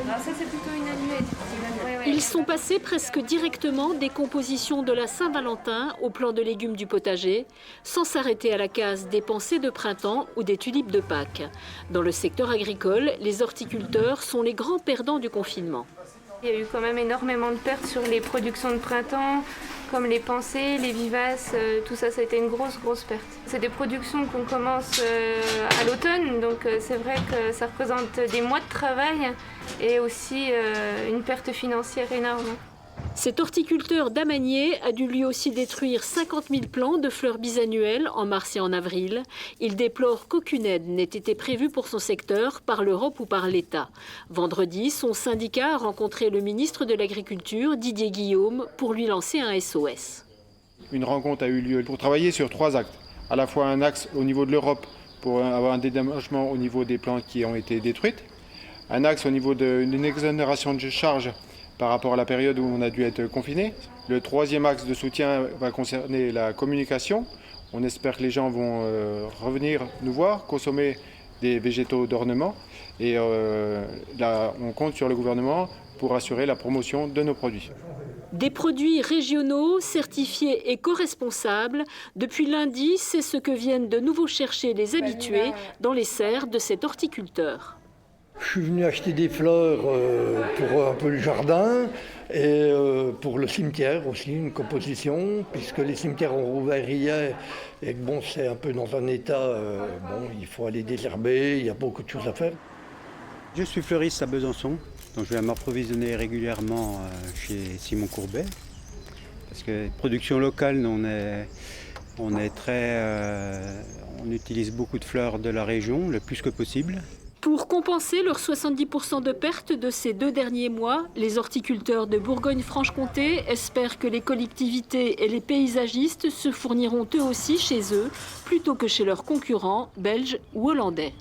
Alors ça, c'est plutôt une allumette. Ils sont passés presque directement des compositions de la Saint-Valentin au plan de légumes du potager, sans s'arrêter à la case des pensées de printemps ou des tulipes de Pâques. Dans le secteur agricole, les horticulteurs sont les grands perdants du confinement. Il y a eu quand même énormément de pertes sur les productions de printemps, comme les pensées, les vivaces, tout ça, ça a été une grosse perte. C'est des productions qu'on commence à l'automne, donc c'est vrai que ça représente des mois de travail et aussi une perte financière énorme. Cet horticulteur d'Amanier a dû lui aussi détruire 50 000 plants de fleurs bisannuelles en mars et en avril. Il déplore qu'aucune aide n'ait été prévue pour son secteur par l'Europe ou par l'État. Vendredi, son syndicat a rencontré le ministre de l'Agriculture, Didier Guillaume, pour lui lancer un SOS. Une rencontre a eu lieu pour travailler sur 3 axes. À la fois un axe au niveau de l'Europe pour avoir un dédommagement au niveau des plantes qui ont été détruites. Un axe au niveau d'une exonération de charges par rapport à la période où on a dû être confiné. Le 3e axe de soutien va concerner la communication. On espère que les gens vont revenir nous voir, consommer des végétaux d'ornement. Et là, on compte sur le gouvernement pour assurer la promotion de nos produits. Des produits régionaux, certifiés éco-responsables. Depuis lundi, c'est ce que viennent de nouveau chercher les habitués dans les serres de cet horticulteur. Je suis venu acheter des fleurs pour un peu le jardin et pour le cimetière aussi, une composition, puisque les cimetières ont rouvert hier et que bon, c'est un peu dans un état, il faut aller désherber, il y a beaucoup de choses à faire. Je suis fleuriste à Besançon, donc je viens m'approvisionner régulièrement chez Simon Courbet, parce que production locale, on utilise beaucoup de fleurs de la région, le plus que possible. Pour compenser leurs 70% de pertes de ces 2 derniers mois, les horticulteurs de Bourgogne-Franche-Comté espèrent que les collectivités et les paysagistes se fourniront eux aussi chez eux, plutôt que chez leurs concurrents belges ou hollandais.